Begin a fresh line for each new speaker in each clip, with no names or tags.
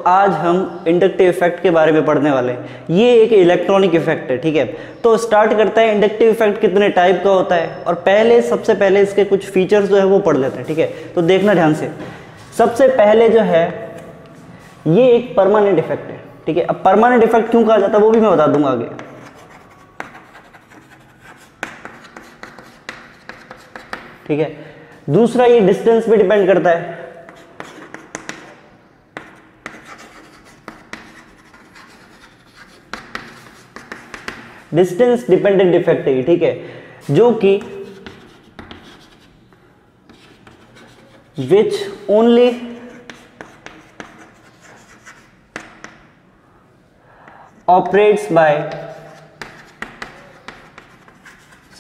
आज हम inductive effect के बारे में पढ़ने वाले हैं। ये एक इलेक्ट्रॉनिक इफेक्ट है, ठीक है। तो स्टार्ट करते हैं, इंडक्टिव इफेक्ट कितने टाइप का होता है और सबसे पहले इसके कुछ फीचर्स जो है वो पढ़ लेते हैं, ठीक है। तो देखना ध्यान से। सबसे पहले जो है ये एक परमानेंट इफेक्ट है, ठीक है। अब परमानेंट इफेक्ट क्यों कहा जाता है वो भी मैं बता दूंगा आगे, ठीक है। दूसरा, ये डिस्टेंस पे डिपेंड करता है। डिस्टेंस डिपेंडेंट इफेक्ट है, ठीक है, जो कि which only operates by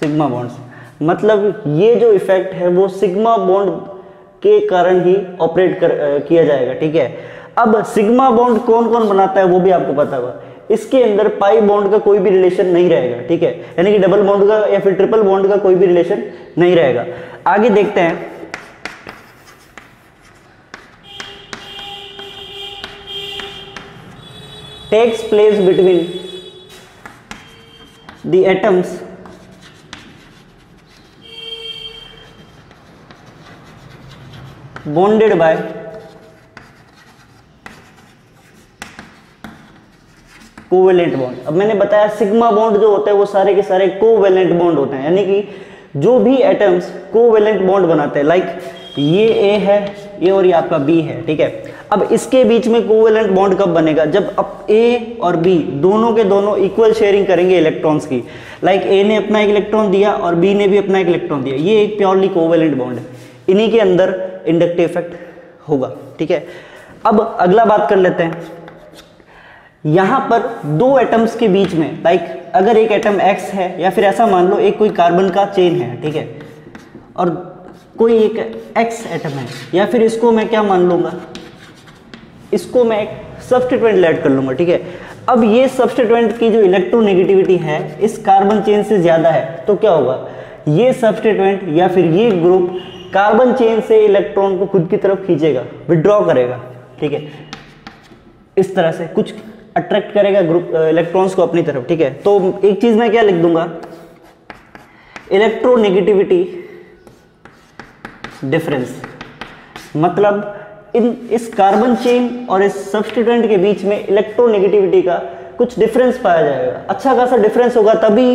sigma bonds. मतलब ये जो इफेक्ट है वो सिग्मा बॉन्ड के कारण ही ऑपरेट किया जाएगा, ठीक है। अब सिग्मा बॉन्ड कौन कौन बनाता है वो भी आपको पता होगा। इसके अंदर पाई बॉन्ड का कोई भी रिलेशन नहीं रहेगा, ठीक है। यानी कि डबल बॉन्ड का या फिर ट्रिपल बॉन्ड का कोई भी रिलेशन नहीं रहेगा। आगे देखते हैं, takes place between the atoms bonded by covalent bond. अब मैंने बताया सिग्मा बॉन्ड जो होता है वो सारे के सारे कोवेलेंट बॉन्ड होते हैं, यानी कि जो भी एटम्स कोवेलेंट बॉन्ड बनाते हैं, लाइक ये ए है, ये और ये आपका बी है, ठीक है। अब इसके बीच में कोवेलेंट बॉन्ड कब बनेगा? जब अब ए और बी दोनों के दोनों इक्वल शेयरिंग करेंगे इलेक्ट्रॉन्स की। लाइक ए ने अपना एक इलेक्ट्रॉन दिया और बी ने भी अपना एक इलेक्ट्रॉन दिया, ये एक प्योरली कोवेलेंट बॉन्ड है। इन्हीं के अंदर इंडक्टिव इफेक्ट होगा, ठीक है। अब अगला बात कर लेते हैं, यहां पर दो एटम्स के बीच में, लाइक अगर एक एटम X है या फिर ऐसा मान लो एक कोई कार्बन का चेन है, ठीक है, और कोई एक X एटम है, या फिर इसको मैं क्या मान लूंगा, इसको मैं एक सब्स्टिट्यूएंट ऐड कर लूंगा, ठीक है। अब ये सब्स्टिट्यूएंट की जो इलेक्ट्रोनेगेटिविटी है इस कार्बन चेन से ज्यादा है, तो क्या होगा, ये सब्स्टिट्यूएंट या फिर ये ग्रुप कार्बन चेन से इलेक्ट्रॉन को खुद की तरफ खींचेगा, विड्रॉ करेगा, ठीक है। इस तरह से कुछ अट्रैक्ट करेगा ग्रुप इलेक्ट्रॉन्स को अपनी तरफ, ठीक है। तो एक चीज मैं क्या लिख दूंगा, इलेक्ट्रोनेगेटिविटी डिफरेंस। मतलब इस कार्बन चेन और इस सब्स्टिट्यूएंट के बीच में इलेक्ट्रोनेगेटिविटी का कुछ डिफरेंस पाया जाएगा, अच्छा खासा डिफरेंस होगा, तभी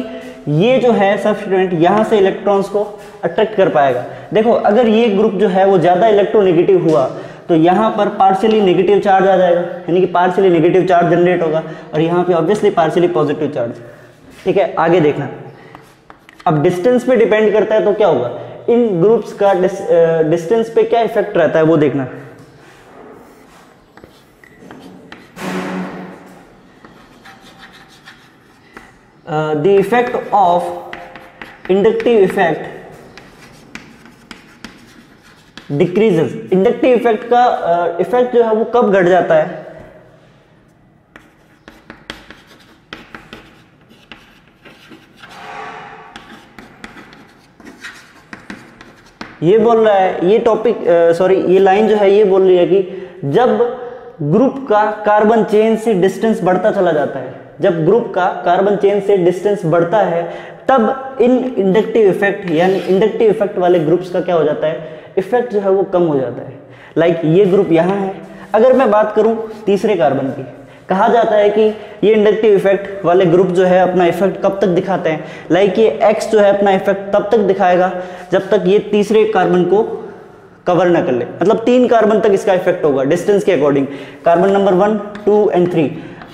ये जो है सब्स्टिट्यूएंट यहां से इलेक्ट्रॉन्स को अट्रैक्ट कर पाएगा। देखो अगर ये ग्रुप जो है वो ज्यादा इलेक्ट्रोनेगेटिव हुआ तो यहाँ पर पार्शियली नेगेटिव चार्ज आ जाएगा, यानी कि पार्शियली नेगेटिव चार्ज जनरेट होगा, और यहाँ पे ऑब्वियसली पार्शियली पॉजिटिव चार्ज, ठीक है। आगे देखना, अब डिस्टेंस पे डिपेंड करता है, तो क्या होगा, इन ग्रुप्स का डिस्टेंस पे क्या इफेक्ट रहता है वो देखना। The effect of inductive effect decreases. Inductive effect का इफेक्ट जो है वो कब घट जाता है, ये बोल रहा है, ये टॉपिक ये लाइन जो है ये बोल रही है कि जब ग्रुप का कार्बन चेन से डिस्टेंस बढ़ता चला जाता है, जब ग्रुप का कार्बन चेन से डिस्टेंस बढ़ता है तब इन इंडक्टिव इफेक्ट यानी इंडक्टिव इफेक्ट वाले ग्रुप्स का क्या हो जाता है, इफेक्ट जो है वो कम हो जाता है। लाइक ये ग्रुप यहाँ है, अगर मैं बात करूं तीसरे कार्बन की, कहा जाता है कि ये इंडक्टिव इफेक्ट वाले ग्रुप जो है अपना इफेक्ट कब तक दिखाते हैं, लाइक ये X जो है अपना इफेक्ट तब तक दिखाएगा जब तक ये तीसरे कार्बन को कवर ना कर ले। मतलब 3 कार्बन तक इसका इफेक्ट होगा डिस्टेंस के according, carbon number 1, 2 and 3।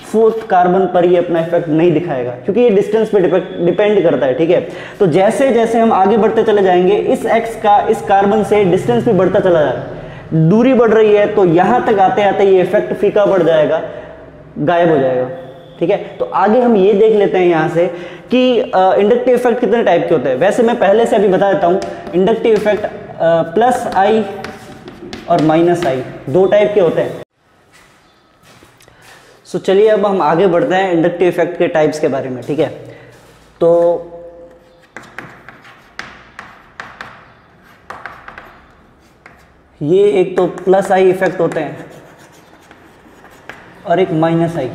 4th carbon पर ये अपना इफेक्ट नहीं दिखाएगा क्योंकि ये डिस्टेंस पे डिपेंड करता है, ठीक है। तो जैसे जैसे हम आगे बढ़ते चले जाएंगे इस X का इस कार्बन से डिस्टेंस भी बढ़ता चला जाएगा, दूरी बढ़ रही है, तो यहां तक आते आते ये इफेक्ट फीका पड़ जाएगा, गायब हो जाएगा, ठीक है। तो आगे हम ये देख लेते हैं यहां से कि इंडक्टिव इफेक्ट कितने टाइप के होते हैं। वैसे मैं पहले से अभी बता देता हूं, इंडक्टिव इफेक्ट प्लस आई और माइनस आई 2 टाइप के होते हैं। सो चलिए अब हम आगे बढ़ते हैं इंडक्टिव इफेक्ट के टाइप्स के बारे में, ठीक है। तो ये एक तो प्लस आई इफेक्ट होते हैं, और एक माइनस आई,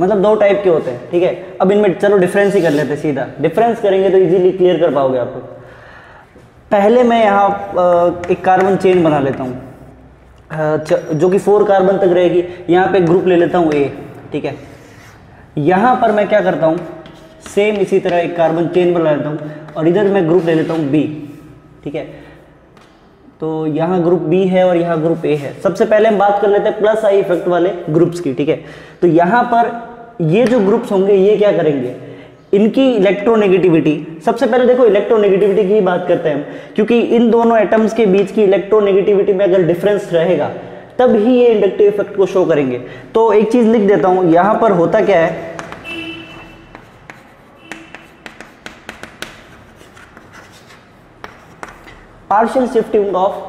मतलब दो टाइप के होते हैं, ठीक है। अब इनमें चलो डिफरेंस ही कर लेते हैं, सीधा डिफरेंस करेंगे तो इजीली क्लियर कर पाओगे आप लोग। पहले मैं यहाँ एक कार्बन चेन बना लेता हूँ जो कि 4 कार्बन तक रहेगी। यहाँ पे ग्रुप ले लेता हूँ ए, ठीक है। यहाँ पर मैं क्या करता हूँ, सेम इसी तरह एक कार्बन चेन बना लेता हूँ और इधर मैं ग्रुप ले लेता हूँ बी, ठीक है। तो यहाँ ग्रुप बी है और यहाँ ग्रुप ए है। सबसे पहले हम बात कर लेते हैं प्लस आई इफेक्ट वाले ग्रुप्स की, ठीक है। तो यहाँ पर ये जो ग्रुप्स होंगे ये क्या करेंगे, इनकी इलेक्ट्रोनेगेटिविटी, सबसे पहले देखो इलेक्ट्रोनेगेटिविटी की ही बात करते हैं हम, क्योंकि इन दोनों एटम्स के बीच की इलेक्ट्रोनेगेटिविटी में अगर डिफरेंस रहेगा तब ही ये इंडक्टिव इफेक्ट को शो करेंगे। तो एक चीज लिख देता हूं, यहां पर होता क्या है, partial shifting of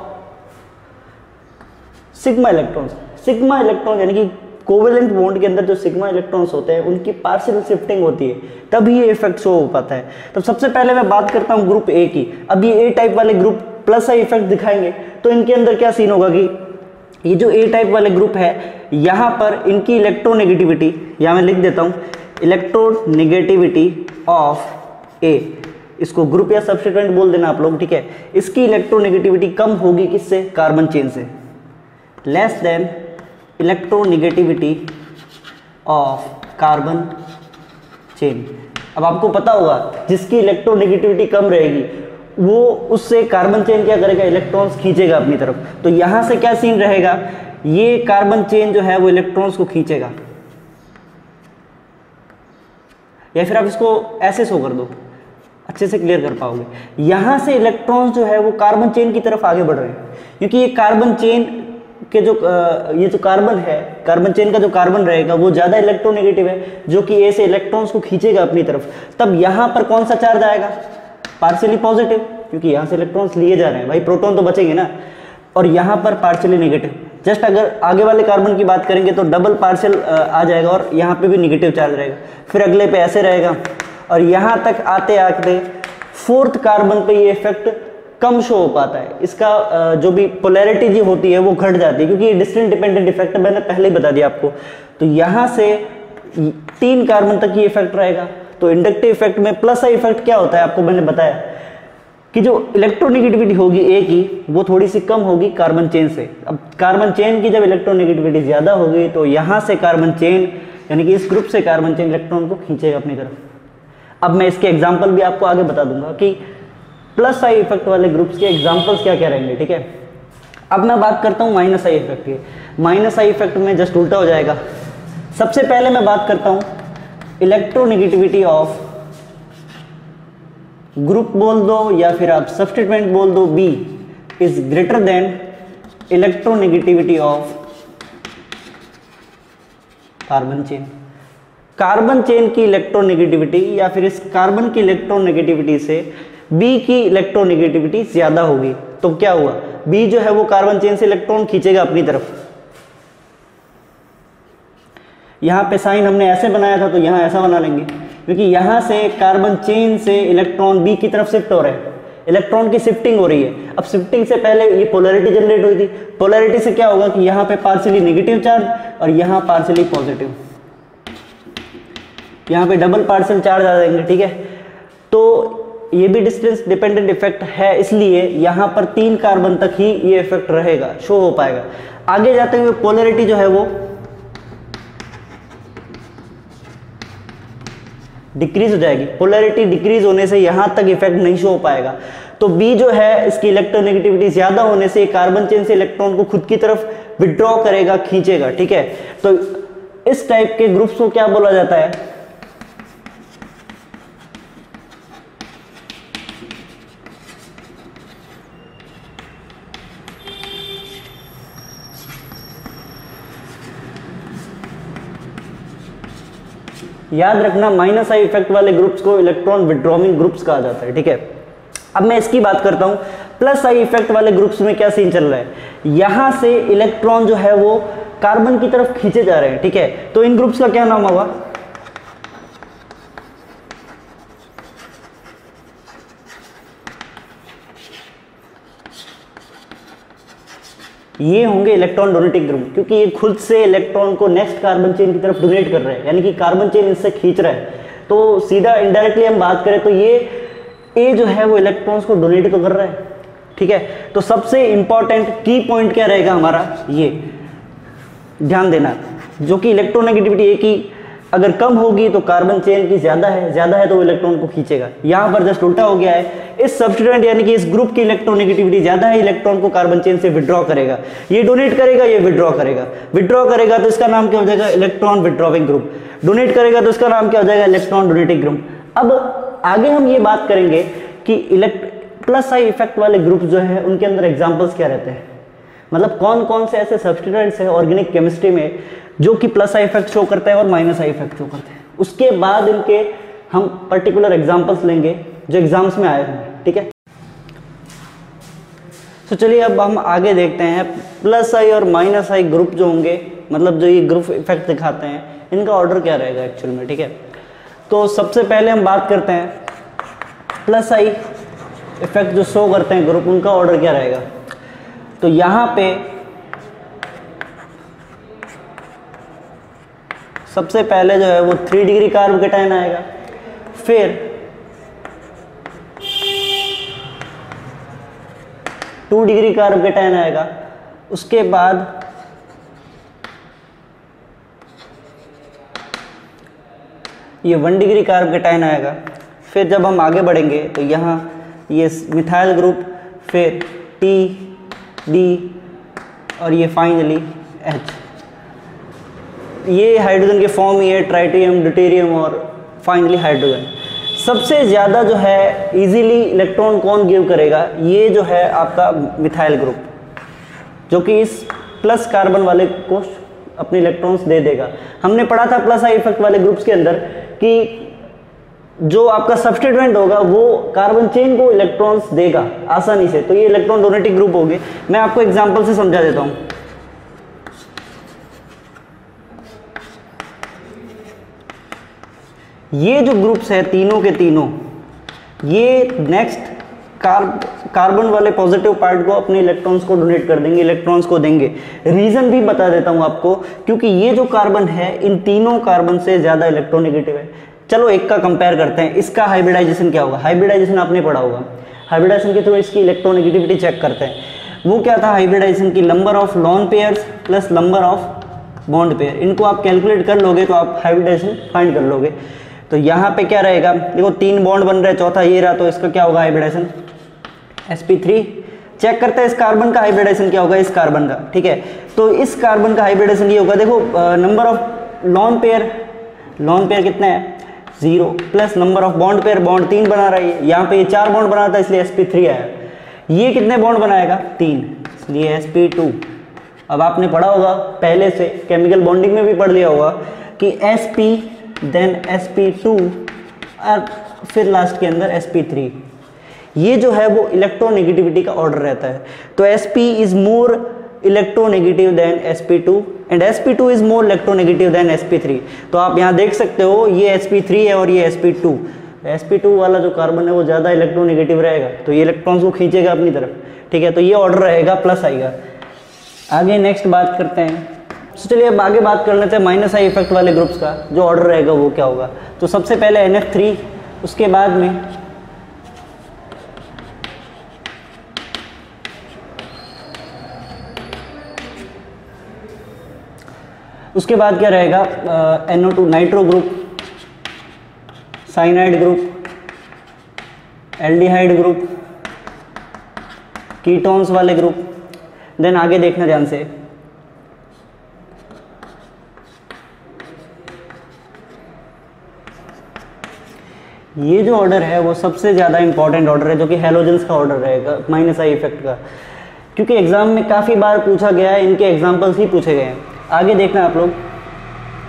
sigma electrons. Sigma electron यानी कि कोवेलेंट बॉन्ड के अंदर जो सिग्मा इलेक्ट्रॉन्स होते हैं उनकी पार्शियल शिफ्टिंग होती है, तभी ये इफेक्ट शो हो पाता है। तो सबसे पहले मैं बात करता हूं ग्रुप ए की। अब ये ए टाइप वाले ग्रुप प्लस आई इफेक्ट दिखाएंगे तो इनके अंदर क्या सीन होगा कि ये जो ए टाइप वाले ग्रुप है यहां पर इनकी इलेक्ट्रोनेगेटिविटी, यहां मैं लिख देता हूं इलेक्ट्रोनेगेटिविटी ऑफ ए, इसको ग्रुप या सब्स्टिट्यूएंट बोल देना आप लोग, ठीक है। इसकी इलेक्ट्रोनेगेटिविटी कम होगी किससे, कार्बन चेन से, less than electronegativity of carbon chain. अब आपको पता होगा जिसकी इलेक्ट्रोनेगेटिविटी कम रहेगी वो उससे कार्बन चेन क्या करेगा, इलेक्ट्रॉन्स खींचेगा अपनी तरफ। तो यहां से क्या सीन रहेगा, ये कार्बन चेन जो है वो इलेक्ट्रॉन्स को खींचेगा, या फिर आप इसको ऐसे शो कर दो, अच्छे से क्लियर कर पाओगे। यहां से इलेक्ट्रॉन्स जो है वो कार्बन चेन की तरफ आगे बढ़ रहे हैं, क्योंकि ये कार्बन चेन के जो ये जो कार्बन है, कार्बन चेन का जो कार्बन रहेगा वो ज्यादा इलेक्ट्रोनेगेटिव है, जो कि ए से इलेक्ट्रॉन्स को खींचेगा अपनी तरफ। तब यहां पर कौन सा चार्ज आएगा, पार्शियली पॉजिटिव, क्योंकि यहां से इलेक्ट्रॉन्स लिए जा रहे हैं भाई, प्रोटॉन तो बचेंगे ना। और यहां पर पार्शियली नेगेटिव। जस्ट अगर आगे वाले कार्बन की बात करेंगे तो डबल पार्शियल आ जाएगा और यहाँ पे भी निगेटिव चार्ज रहेगा, फिर अगले पे ऐसे रहेगा, और यहाँ तक आते आते 4th कार्बन पे ये इफेक्ट कम शो हो पाता है। इसका जो भी पोलैरिटी जी होती है वो घट जाती है, क्योंकि ये डिस्टेंस डिपेंडेंट इफेक्ट मैंने पहले ही बता दिया आपको। तो यहाँ से 3 कार्बन तक ये इफेक्ट रहेगा। तो इंडक्टिव इफेक्ट में प्लस आई इफेक्ट क्या होता है, आपको मैंने बताया कि जो इलेक्ट्रोनेगेटिविटी होगी ए की वो थोड़ी सी कम होगी कार्बन चेन से। अब कार्बन चेन की जब इलेक्ट्रोनेगेटिविटी ज्यादा होगी तो यहाँ से कार्बन चेन यानी कि इस ग्रुप से कार्बन चेन इलेक्ट्रॉन को खींचेगा अपनी तरफ। अब मैं इसके एग्जाम्पल भी आपको आगे बता दूंगा कि प्लस आई इफेक्ट वाले ग्रुप्स के एग्जाम्पल्स क्या क्या रहेंगे, ठीक है। अब मैं बात करता हूँ माइनस आई इफेक्ट की। माइनस आई इफेक्ट में जस्ट उल्टा हो जाएगा। सबसे पहले मैं बात करता हूँ इलेक्ट्रोनेगेटिविटी ऑफ ग्रुप बोल दो या फिर आप सब्स्टिट्यूएंट बोल दो, B is greater than electronegativity of carbon chain. Carbon chain की इलेक्ट्रोनेगेटिविटी या फिर इस कार्बन की इलेक्ट्रोनेगेटिविटी से बी की इलेक्ट्रोनेगेटिविटी ज्यादा होगी। तो क्या हुआ, बी जो है वो कार्बन चेन से इलेक्ट्रॉन खींचेगा अपनी तरफ। यहां पे साइन हमने ऐसे बनाया था तो यहां ऐसा बना लेंगे, क्योंकि यहां से कार्बन चेन से इलेक्ट्रॉन बी की तरफ शिफ्ट हो रहे हैं, इलेक्ट्रॉन की शिफ्टिंग हो रही है। अब शिफ्टिंग से पहले ये पोलैरिटी जनरेट हुई थी, पोलैरिटी से क्या होगा कि यहाँ पे पार्शियली नेगेटिव चार्ज और यहाँ पार्शियली पॉजिटिव, यहाँ पे डबल पार्शियल चार्ज आ जाएंगे, ठीक है। तो ये भी डिस्टेंस डिपेंडेंट इफेक्ट है, इसलिए यहाँ पर 3 कार्बन तक ही ये इफेक्ट रहेगा, शो हो पाएगा। आगे जाते हुए पोलैरिटी जो है वो डिक्रीज हो जाएगी। पोलैरिटी डिक्रीज होने से यहां तक इफेक्ट नहीं शो हो पाएगा। तो बी जो है इसकी इलेक्ट्रोनेगेटिविटी ज्यादा होने से कार्बन चेन से इलेक्ट्रॉन को खुद की तरफ विड्रॉ करेगा, खींचेगा, ठीक है। तो इस टाइप के ग्रुप्स को क्या बोला जाता है, याद रखना माइनस आई इफेक्ट वाले ग्रुप्स को इलेक्ट्रॉन विड्रॉइंग ग्रुप्स कहा जाता है, ठीक है। अब मैं इसकी बात करता हूं प्लस आई इफेक्ट वाले ग्रुप्स में क्या सीन चल रहा है। यहां से इलेक्ट्रॉन जो है वो कार्बन की तरफ खींचे जा रहे हैं, ठीक है। तो इन ग्रुप्स का क्या नाम होगा, ये होंगे इलेक्ट्रॉन डोनेटिंग ग्रुप, क्योंकि ये खुद से इलेक्ट्रॉन को नेक्स्ट कार्बन चेन की तरफ डोनेट कर रहे हैं, यानी कि कार्बन चेन इससे खींच रहा है। तो सीधा इनडायरेक्टली हम बात करें तो ये ए जो है वो इलेक्ट्रॉन्स को डोनेट तो कर रहा है, ठीक है। तो सबसे इंपॉर्टेंट की पॉइंट क्या रहेगा हमारा, ये ध्यान देना, जो कि इलेक्ट्रोनेगेटिविटी ए की अगर कम होगी तो कार्बन चेन की ज्यादा है तो वो इलेक्ट्रॉन को खींचेगा। यहाँ पर जस्ट उल्टा हो गया है, इस सब्स्टिट्यूएंट यानी कि इस ग्रुप की इलेक्ट्रोनेगेटिविटी ज्यादा है, इलेक्ट्रॉन को कार्बन चेन से विड्रॉ करेगा, ये डोनेट करेगा, ये विड्रॉ करेगा तो इसका नाम क्या हो जाएगा, इलेक्ट्रॉन विड्रॉविंग ग्रुप। डोनेट करेगा तो इसका नाम क्या हो जाएगा, इलेक्ट्रॉन डोनेटिंग ग्रुप। अब आगे हम ये बात करेंगे कि प्लस आई इफेक्ट वाले ग्रुप जो है उनके अंदर एग्जाम्पल्स क्या रहते हैं, मतलब कौन कौन से ऐसे सब्स्टिट्यूएंट्स हैं ऑर्गेनिक केमिस्ट्री में जो कि प्लस आई इफेक्ट शो करता है और माइनस आई इफेक्ट शो करते हैं। उसके बाद इनके हम पर्टिकुलर एग्जांपल्स लेंगे जो एग्जाम्स में आए हैं, ठीक है। तो चलिए अब हम आगे देखते हैं प्लस आई और माइनस आई ग्रुप जो होंगे, मतलब जो ये ग्रुप इफेक्ट दिखाते हैं, इनका ऑर्डर क्या रहेगा एक्चुअल में, ठीक है। तो सबसे पहले हम बात करते हैं प्लस आई इफेक्ट जो शो करते हैं ग्रुप, उनका ऑर्डर क्या रहेगा। तो यहाँ पे सबसे पहले जो है वो 3 डिग्री कार्ब कैटायन आएगा, फिर 2 डिग्री कार्ब कैटायन आएगा, उसके बाद ये 1 डिग्री कार्ब कैटायन आएगा। फिर जब हम आगे बढ़ेंगे तो यहाँ ये मिथाइल ग्रुप, फिर टी डी और ये फाइनली एच, ये हाइड्रोजन के फॉर्म ही है, ट्राइटियम, ड्यूटेरियम और फाइनली हाइड्रोजन। सबसे ज़्यादा जो है इजीली इलेक्ट्रॉन कौन गिव करेगा, ये जो है आपका मिथाइल ग्रुप, जो कि इस प्लस कार्बन वाले को अपने इलेक्ट्रॉन्स दे देगा। हमने पढ़ा था प्लस आई इफेक्ट वाले ग्रुप्स के अंदर कि जो आपका सब्स्टिट्यूएंट होगा वो कार्बन चेन को इलेक्ट्रॉन्स देगा आसानी से, तो ये इलेक्ट्रॉन डोनेटिंग ग्रुप हो गए। मैं आपको एग्जांपल से समझा देता हूँ। ये जो ग्रुप्स है तीनों के तीनों, ये नेक्स्ट कार्बन वाले पॉजिटिव पार्ट को अपने इलेक्ट्रॉन्स को डोनेट कर देंगे, इलेक्ट्रॉन्स को देंगे। रीजन भी बता देता हूं आपको, क्योंकि ये जो कार्बन है इन तीनों कार्बन से ज्यादा इलेक्ट्रोनेगेटिव है। चलो एक का कंपेयर करते हैं, इसका हाइब्रिडाइजेशन क्या होगा। हाइब्रिडाइजेशन आपने पढ़ा होगा, हाइब्रिडाइजेशन के थ्रू इसकी इलेक्ट्रोनेगेटिविटी चेक करते हैं। वो क्या था हाइब्रिडाइजेशन की, number of lawn pairs plus number of bond pair, इनको आप कैलकुलेट कर लोगे तो आप हाइब्रिडाइजेशन फाइंड कर लोगे। तो यहाँ पे क्या रहेगा, देखो 3 बॉन्ड बन रहे हैं, चौथा ये रहा, तो इसका क्या होगा हाइब्रिडाइजेशन, sp3। चेक करते हैं इस कार्बन का हाइब्रिडाइजेशन क्या होगा, इस कार्बन का, ठीक है। तो इस कार्बन का हाइब्रिडाइजेशन ये होगा, देखो नंबर ऑफ लॉन पेयर कितना है 0, plus number of bond pair, bond 3 बना रहा है, यहाँ पे ये 4 बॉन्ड बना था इसलिए sp3 आया। ये कितने बॉन्ड बनाएगा 3, इसलिए sp2। अब आपने पढ़ा होगा पहले से, केमिकल बॉन्डिंग में भी पढ़ लिया होगा कि sp देन sp2 और फिर लास्ट के अंदर sp3। ये जो है वो इलेक्ट्रोनेगेटिविटी का ऑर्डर रहता है। तो sp is more electronegative than sp2 and sp2 is more electronegative than sp3। तो आप यहाँ देख सकते हो ये sp3 है और ये sp2। sp2 वाला जो कार्बन है वो ज़्यादा इलेक्ट्रोनेगेटिव रहेगा, तो ये इलेक्ट्रॉन्स को खींचेगा अपनी तरफ, ठीक है। तो ये ऑर्डर रहेगा प्लस आएगा। आगे नेक्स्ट बात करते हैं। तो चलिए अब आगे बात कर लेते हैं माइनस आई इफेक्ट वाले ग्रुप्स का, जो ऑर्डर रहेगा वो क्या होगा। तो सबसे पहले NF3, उसके बाद में क्या रहेगा, NO2 nitro group, cyanide group, aldehyde group, ketones वाले ग्रुप। देन आगे देखना ध्यान से, ये जो ऑर्डर है वो सबसे ज़्यादा इंपॉर्टेंट ऑर्डर है, जो कि हैलोजेंस का ऑर्डर रहेगा माइनस आई इफेक्ट का, क्योंकि एग्जाम में काफ़ी बार पूछा गया है, इनके एग्जांपल्स ही पूछे गए हैं। आगे देखना आप लोग,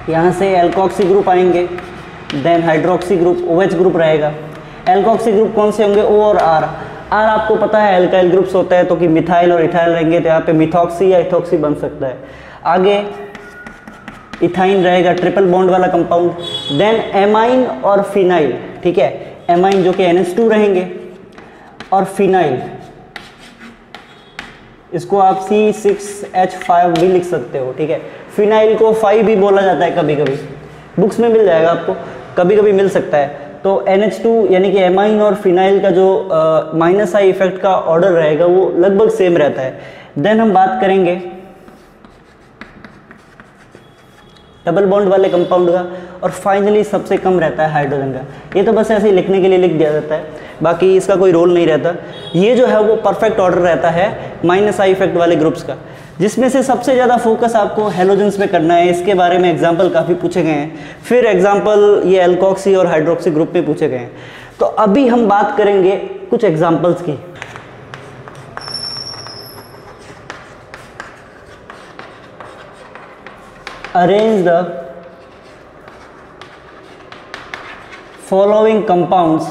यहाँ से एल्कोक्सी ग्रुप आएंगे, then hydroxy group, OH group रहेगा। एल्कोक्सी ग्रुप कौन से होंगे, O और R। आपको पता है एल्काइल ग्रुप्स होता है, तो कि मिथाइल और इथाइल रहेंगे, तो यहाँ पे मिथॉक्सी या इथॉक्सी बन सकता है। आगे इथाइन रहेगा, ट्रिपल बॉन्ड वाला कंपाउंड। देन एमाइन और फिनाइल, ठीक है, एमाइन जो कि NH2 रहेंगे, और फिनाइल इसको आप C6H5 भी लिख सकते हो, ठीक है। फिनाइल को 5 भी बोला जाता है कभी कभी, बुक्स में मिल जाएगा आपको, कभी कभी मिल सकता है। तो NH2 यानी कि एमाइन और फिनाइल का जो माइनस आई इफेक्ट का ऑर्डर रहेगा वो लगभग सेम रहता है। देन हम बात करेंगे डबल बॉन्ड वाले कंपाउंड का, और फाइनली सबसे कम रहता है हाइड्रोजन का। ये तो बस ऐसे ही लिखने के लिए लिख दिया जाता है, बाकी इसका कोई रोल नहीं रहता। ये जो है वो परफेक्ट ऑर्डर रहता है माइनस आई इफेक्ट वाले ग्रुप्स का, जिसमें से सबसे ज़्यादा फोकस आपको हेलोजेंस पे करना है। इसके बारे में एग्जाम्पल काफ़ी पूछे गए हैं, फिर एग्जाम्पल ये एल्कोक्सी और हाइड्रोक्सी ग्रुप में पूछे गए हैं। तो अभी हम बात करेंगे कुछ एग्जाम्पल्स की। Arrange the following compounds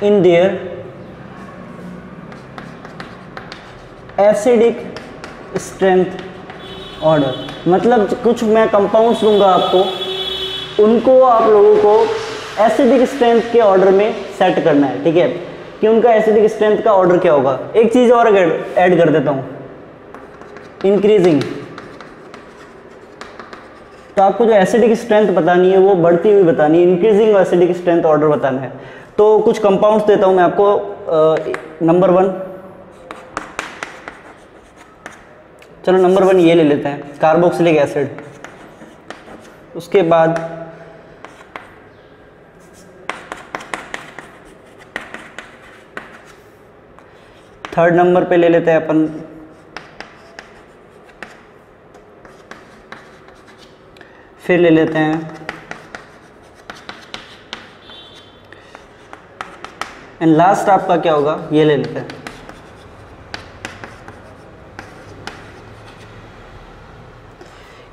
in their acidic strength order। मतलब कुछ मैं कंपाउंड्स दूंगा आपको, उनको आप लोगों को एसिडिक स्ट्रेंथ के ऑर्डर में सेट करना है, ठीक है, कि उनका एसिडिक स्ट्रेंथ का ऑर्डर क्या होगा। एक चीज़ और ऐड कर देता हूँ, इंक्रीजिंग। तो आपको जो एसिडिक स्ट्रेंथ बतानी है वो बढ़ती हुई बतानी है, इंक्रीजिंग एसिडिक स्ट्रेंथ ऑर्डर बताना है। तो कुछ कंपाउंड्स देता हूं मैं आपको। नंबर 1, चलो नंबर 1 ये ले लेते हैं, कार्बोक्सिलिक एसिड। उसके बाद थर्ड नंबर पे ले लेते हैं अपन फिर ले लेते हैं एंड लास्ट आपका क्या होगा, ये ले लेते हैं।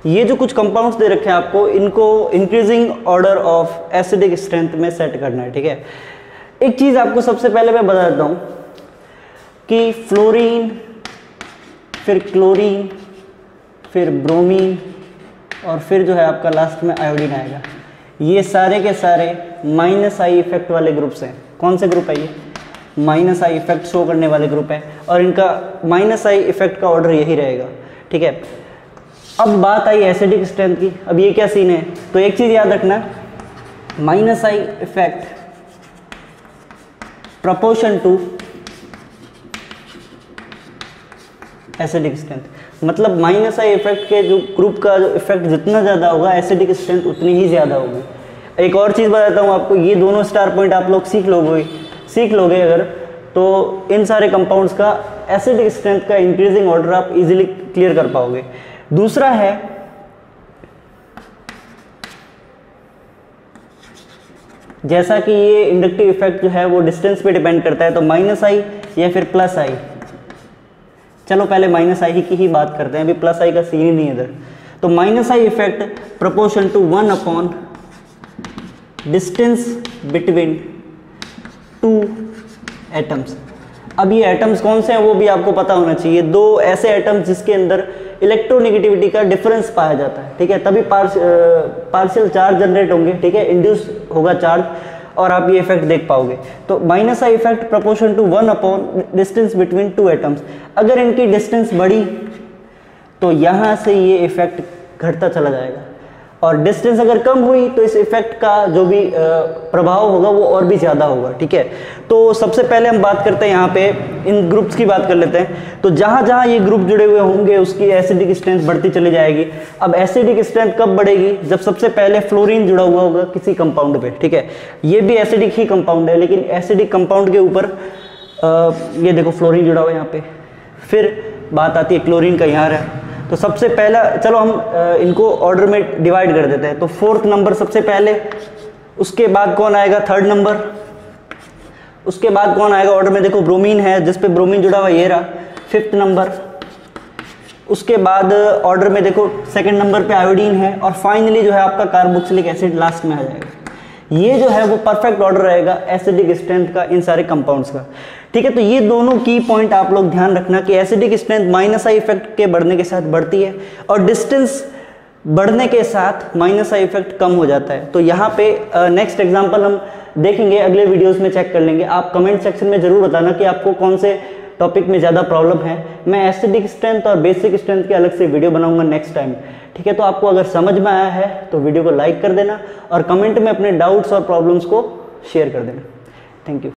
ये जो कुछ कंपाउंड्स दे रखे हैं आपको, इनको increasing order of acidic strength में सेट करना है, ठीक है। एक चीज आपको सबसे पहले मैं बता देता हूं कि फ्लोरीन, फिर क्लोरीन, फिर ब्रोमीन, और फिर जो है आपका लास्ट में आयोडीन आएगा। ये सारे के सारे माइनस आई इफेक्ट वाले ग्रुप्स हैं। कौन से ग्रुप है ये? माइनस आई इफेक्ट शो करने वाले ग्रुप है, और इनका माइनस आई इफेक्ट का ऑर्डर यही रहेगा, ठीक है। अब बात आई एसिडिक स्ट्रेंथ की। अब ये क्या सीन है, तो एक चीज़ याद रखना, minus I effect proportion to acidic strength. मतलब माइनस आई इफेक्ट के जो ग्रुप का जो इफेक्ट जितना ज़्यादा होगा, एसिडिक स्ट्रेंथ उतनी ही ज़्यादा होगी। एक और चीज़ बताता हूँ आपको, ये दोनों स्टार पॉइंट आप लोग सीख लोगे अगर, तो इन सारे कंपाउंड्स का एसिडिक स्ट्रेंथ का इंक्रीजिंग ऑर्डर आप इजीली क्लियर कर पाओगे। दूसरा है जैसा कि ये इंडक्टिव इफेक्ट जो है वो डिस्टेंस पे डिपेंड करता है, तो माइनस आई या फिर प्लस आई। चलो पहले माइनस आई की ही बात करते हैं, अभी प्लस आई का सीन ही नहीं है इधर। तो minus I effect proportion to 1 upon distance between 2 atoms. अब ये एटम्स कौन से हैं वो भी आपको पता होना चाहिए। दो ऐसे एटम्स जिसके अंदर इलेक्ट्रोनेगेटिविटी का डिफरेंस पाया जाता है, ठीक है, तभी पार्शियल चार्ज जनरेट होंगे, ठीक है, इंड्यूस होगा चार्ज, और आप ये इफेक्ट देख पाओगे। तो minus I effect proportion to 1 upon distance between 2 atoms. अगर इनकी डिस्टेंस बढ़ी तो यहाँ से ये इफेक्ट घटता चला जाएगा, और डिस्टेंस अगर कम हुई तो इस इफेक्ट का जो भी प्रभाव होगा वो और भी ज़्यादा होगा, ठीक है। तो सबसे पहले हम बात करते हैं यहाँ पे इन ग्रुप्स की बात कर लेते हैं। तो जहाँ जहाँ ये ग्रुप जुड़े हुए होंगे उसकी एसिडिक स्ट्रेंथ बढ़ती चली जाएगी। अब एसिडिक स्ट्रेंथ कब बढ़ेगी? जब सबसे पहले फ्लोरीन जुड़ा हुआ होगा किसी कंपाउंड पे, ठीक है। ये भी एसिडिक ही कंपाउंड है, लेकिन एसिडिक कंपाउंड के ऊपर ये देखो फ्लोरीन जुड़ा हुआ है यहाँ पे। फिर बात आती है क्लोरीन का, यहाँ रहा। तो सबसे पहला, चलो हम इनको ऑर्डर में डिवाइड कर देते हैं। तो 4th नंबर सबसे पहले, उसके बाद कौन आएगा? 3rd नंबर, उसके बाद कौन आएगा ऑर्डर में? देखो ब्रोमीन है, जिस पे ब्रोमीन जुड़ा हुआ ये रहा 5th नंबर। उसके बाद ऑर्डर में देखो 2nd नंबर पे आयोडीन है, और फाइनली जो है आपका कार्बोक्सिलिक एसिड लास्ट में आ जाएगा। ये जो है वो परफेक्ट ऑर्डर रहेगा एसिडिक स्ट्रेंथ का इन सारे कंपाउंड्स का, ठीक है। तो ये दोनों की पॉइंट आप लोग ध्यान रखना कि acidic strength minus I effect के बढ़ने के साथ बढ़ती है, और डिस्टेंस बढ़ने के साथ माइनस आई इफेक्ट कम हो जाता है। तो यहाँ पे नेक्स्ट एग्जांपल हम देखेंगे, अगले वीडियोस में चेक कर लेंगे। आप कमेंट सेक्शन में जरूर बताना कि आपको कौन से टॉपिक में ज़्यादा प्रॉब्लम है। मैं एसिडिक स्ट्रेंथ और बेसिक स्ट्रेंथ के अलग से वीडियो बनाऊंगा नेक्स्ट टाइम, ठीक है। तो आपको अगर समझ में आया है तो वीडियो को लाइक कर देना और कमेंट में अपने डाउट्स और प्रॉब्लम्स को शेयर कर देना। Thank you.